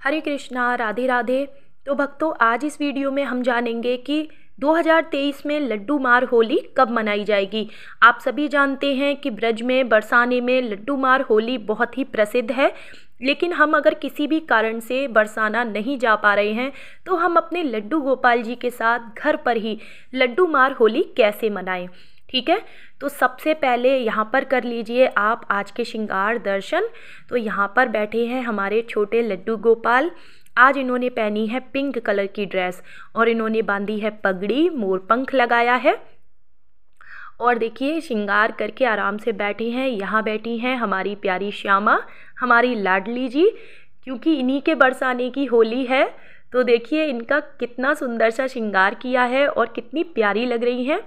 हरे कृष्णा, राधे राधे। तो भक्तों, आज इस वीडियो में हम जानेंगे कि 2023 में लड्डू मार होली कब मनाई जाएगी। आप सभी जानते हैं कि ब्रज में बरसाने में लड्डू मार होली बहुत ही प्रसिद्ध है, लेकिन हम अगर किसी भी कारण से बरसाना नहीं जा पा रहे हैं तो हम अपने लड्डू गोपाल जी के साथ घर पर ही लड्डू मार होली कैसे मनाएं। ठीक है, तो सबसे पहले यहाँ पर कर लीजिए आप आज के श्रृंगार दर्शन। तो यहाँ पर बैठे हैं हमारे छोटे लड्डू गोपाल। आज इन्होंने पहनी है पिंक कलर की ड्रेस और इन्होंने बांधी है पगड़ी, मोर पंख लगाया है और देखिए श्रृंगार करके आराम से बैठे हैं। यहाँ बैठी हैं हमारी प्यारी श्यामा, हमारी लाडली जी, क्योंकि इन्हीं के बरसाने की होली है। तो देखिए इनका कितना सुंदर सा श्रृंगार किया है और कितनी प्यारी लग रही हैं।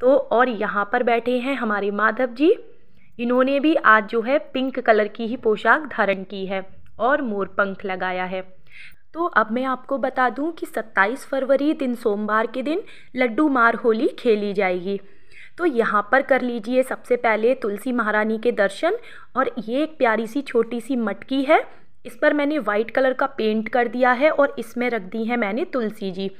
तो और यहाँ पर बैठे हैं हमारे माधव जी, इन्होंने भी आज जो है पिंक कलर की ही पोशाक धारण की है और मोर पंख लगाया है। तो अब मैं आपको बता दूं कि 27 फरवरी दिन सोमवार के दिन लड्डू मार होली खेली जाएगी। तो यहाँ पर कर लीजिए सबसे पहले तुलसी महारानी के दर्शन। और ये एक प्यारी सी छोटी सी मटकी है, इस पर मैंने वाइट कलर का पेंट कर दिया है और इसमें रख दी है मैंने तुलसी जी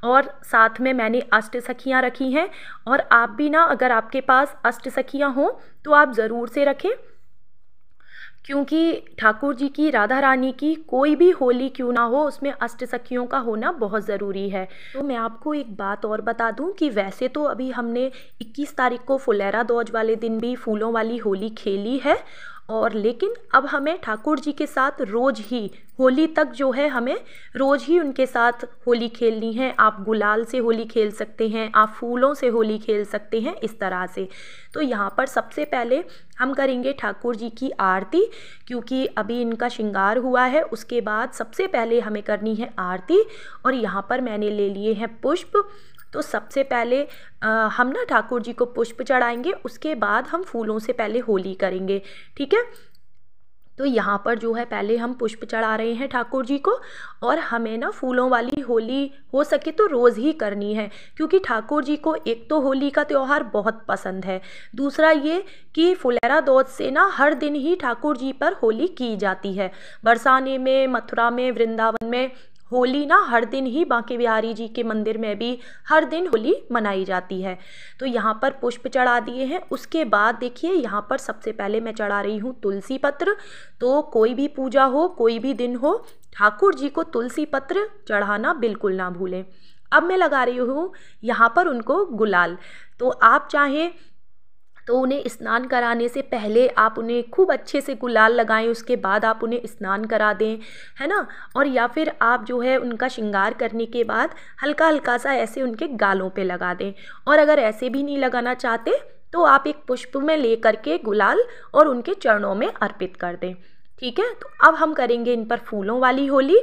और साथ में मैंने अष्ट सखियाँ रखी हैं। और आप भी ना, अगर आपके पास अष्ट सखियाँ हों तो आप ज़रूर से रखें, क्योंकि ठाकुर जी की, राधा रानी की कोई भी होली क्यों ना हो, उसमें अष्ट सखियों का होना बहुत ज़रूरी है। तो मैं आपको एक बात और बता दूं कि वैसे तो अभी हमने 21 तारीख को फुलेरा दौज वाले दिन भी फूलों वाली होली खेली है, और लेकिन अब हमें ठाकुर जी के साथ रोज़ ही होली तक जो है हमें रोज़ ही उनके साथ होली खेलनी है। आप गुलाल से होली खेल सकते हैं, आप फूलों से होली खेल सकते हैं, इस तरह से। तो यहाँ पर सबसे पहले हम करेंगे ठाकुर जी की आरती, क्योंकि अभी इनका श्रृंगार हुआ है। उसके बाद सबसे पहले हमें करनी है आरती और यहाँ पर मैंने ले लिए हैं पुष्प। तो सबसे पहले हम ना ठाकुर जी को पुष्प चढ़ाएंगे, उसके बाद हम फूलों से पहले होली करेंगे। ठीक है, तो यहाँ पर जो है पहले हम पुष्प चढ़ा रहे हैं ठाकुर जी को। और हमें ना फूलों वाली होली हो सके तो रोज़ ही करनी है, क्योंकि ठाकुर जी को एक तो होली का त्यौहार बहुत पसंद है, दूसरा ये कि फुलेरा दौज से ना हर दिन ही ठाकुर जी पर होली की जाती है। बरसाने में, मथुरा में, वृंदावन में होली ना हर दिन ही, बांके बिहारी जी के मंदिर में भी हर दिन होली मनाई जाती है। तो यहाँ पर पुष्प चढ़ा दिए हैं। उसके बाद देखिए यहाँ पर सबसे पहले मैं चढ़ा रही हूँ तुलसी पत्र। तो कोई भी पूजा हो, कोई भी दिन हो, ठाकुर जी को तुलसी पत्र चढ़ाना बिल्कुल ना भूलें। अब मैं लगा रही हूँ यहाँ पर उनको गुलाल। तो आप चाहें तो उन्हें स्नान कराने से पहले आप उन्हें खूब अच्छे से गुलाल लगाएं, उसके बाद आप उन्हें स्नान करा दें, है ना। और या फिर आप जो है उनका श्रृंगार करने के बाद हल्का हल्का सा ऐसे उनके गालों पे लगा दें। और अगर ऐसे भी नहीं लगाना चाहते तो आप एक पुष्प में ले करके गुलाल और उनके चरणों में अर्पित कर दें। ठीक है, तो अब हम करेंगे इन पर फूलों वाली होली।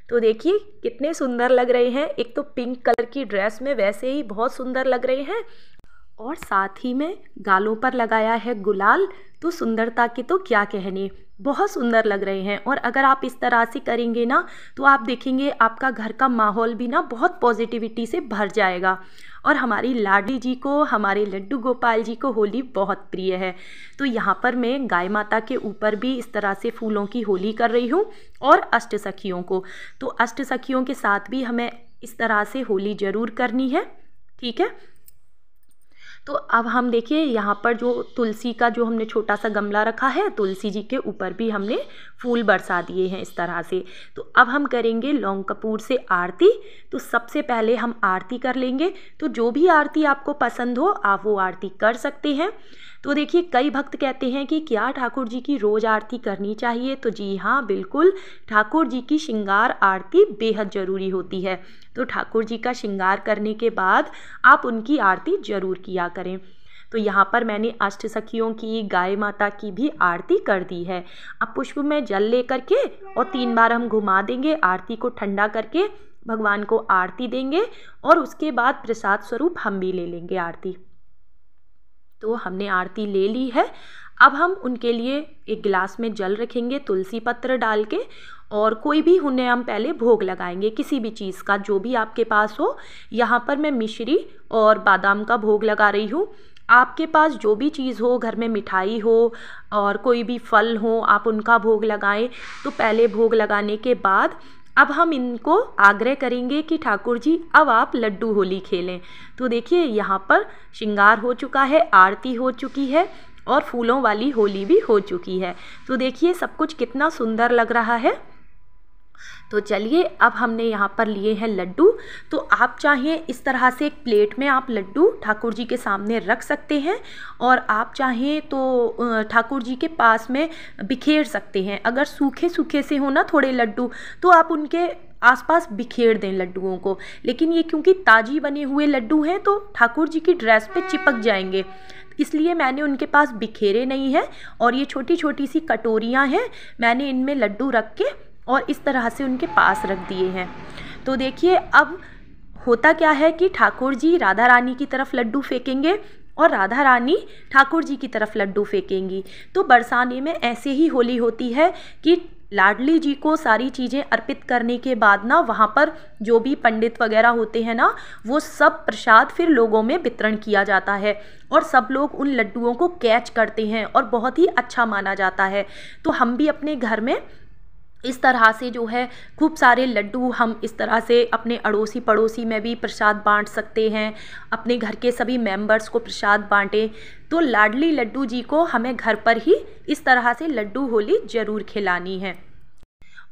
तो देखिए कितने सुंदर लग रहे हैं, एक तो पिंक कलर की ड्रेस में वैसे ही बहुत सुंदर लग रहे हैं, और साथ ही में गालों पर लगाया है गुलाल। तो सुंदरता की तो क्या कहने, बहुत सुंदर लग रहे हैं। और अगर आप इस तरह से करेंगे ना तो आप देखेंगे आपका घर का माहौल भी ना बहुत पॉजिटिविटी से भर जाएगा। और हमारी लाडली जी को, हमारे लड्डू गोपाल जी को होली बहुत प्रिय है। तो यहाँ पर मैं गाय माता के ऊपर भी इस तरह से फूलों की होली कर रही हूँ और अष्ट सखियों को। तो अष्ट सखियों के साथ भी हमें इस तरह से होली ज़रूर करनी है। ठीक है, तो अब हम देखिए यहाँ पर जो तुलसी का जो हमने छोटा सा गमला रखा है, तुलसी जी के ऊपर भी हमने फूल बरसा दिए हैं इस तरह से। तो अब हम करेंगे लौंग कपूर से आरती। तो सबसे पहले हम आरती कर लेंगे। तो जो भी आरती आपको पसंद हो आप वो आरती कर सकते हैं। तो देखिए कई भक्त कहते हैं कि क्या ठाकुर जी की रोज़ आरती करनी चाहिए। तो जी हाँ, बिल्कुल, ठाकुर जी की श्रृंगार आरती बेहद ज़रूरी होती है। तो ठाकुर जी का श्रृंगार करने के बाद आप उनकी आरती ज़रूर किया करें। तो यहाँ पर मैंने अष्ट सखियों की, गाय माता की भी आरती कर दी है। अब पुष्प में जल ले करके और 3 बार हम घुमा देंगे, आरती को ठंडा करके भगवान को आरती देंगे और उसके बाद प्रसाद स्वरूप हम भी ले लेंगे आरती। तो हमने आरती ले ली है। अब हम उनके लिए एक गिलास में जल रखेंगे तुलसी पत्र डाल के, और कोई भी उन्हें हम पहले भोग लगाएंगे किसी भी चीज़ का, जो भी आपके पास हो। यहाँ पर मैं मिश्री और बादाम का भोग लगा रही हूँ। आपके पास जो भी चीज़ हो, घर में मिठाई हो और कोई भी फल हो, आप उनका भोग लगाएं। तो पहले भोग लगाने के बाद अब हम इनको आग्रह करेंगे कि ठाकुर जी अब आप लड्डू होली खेलें। तो देखिए यहाँ पर श्रृंगार हो चुका है, आरती हो चुकी है और फूलों वाली होली भी हो चुकी है। तो देखिए सब कुछ कितना सुंदर लग रहा है। तो चलिए अब हमने यहाँ पर लिए हैं लड्डू। तो आप चाहें इस तरह से एक प्लेट में आप लड्डू ठाकुर जी के सामने रख सकते हैं और आप चाहें तो ठाकुर जी के पास में बिखेर सकते हैं। अगर सूखे सूखे से हो ना थोड़े लड्डू तो आप उनके आसपास बिखेर दें लड्डुओं को, लेकिन ये क्योंकि ताजी बने हुए लड्डू हैं तो ठाकुर जी की ड्रेस पे चिपक जाएंगे, इसलिए मैंने उनके पास बिखेरे नहीं है। और ये छोटी छोटी सी कटोरियाँ हैं, मैंने इनमें लड्डू रख के और इस तरह से उनके पास रख दिए हैं। तो देखिए अब होता क्या है कि ठाकुर जी राधा रानी की तरफ लड्डू फेंकेंगे और राधा रानी ठाकुर जी की तरफ लड्डू फेंकेंगी। तो बरसाने में ऐसे ही होली होती है कि लाडली जी को सारी चीज़ें अर्पित करने के बाद ना वहाँ पर जो भी पंडित वगैरह होते हैं ना, वो सब प्रसाद फिर लोगों में वितरण किया जाता है और सब लोग उन लड्डुओं को कैच करते हैं और बहुत ही अच्छा माना जाता है। तो हम भी अपने घर में इस तरह से जो है खूब सारे लड्डू हम इस तरह से अपने अड़ोसी पड़ोसी में भी प्रसाद बांट सकते हैं, अपने घर के सभी मेंबर्स को प्रसाद बांटें। तो लाडली लड्डू जी को हमें घर पर ही इस तरह से लड्डू होली ज़रूर खिलानी है।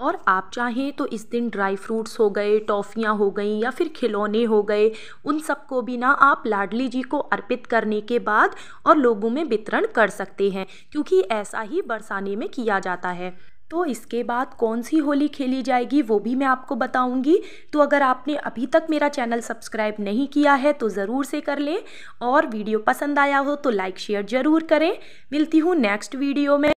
और आप चाहें तो इस दिन ड्राई फ्रूट्स हो गए, टॉफ़ियाँ हो गई या फिर खिलौने हो गए, उन सबको भी ना आप लाडली जी को अर्पित करने के बाद और लोगों में वितरण कर सकते हैं, क्योंकि ऐसा ही बरसाने में किया जाता है। तो इसके बाद कौन सी होली खेली जाएगी वो भी मैं आपको बताऊंगी। तो अगर आपने अभी तक मेरा चैनल सब्सक्राइब नहीं किया है तो ज़रूर से कर लें और वीडियो पसंद आया हो तो लाइक शेयर ज़रूर करें। मिलती हूँ नेक्स्ट वीडियो में।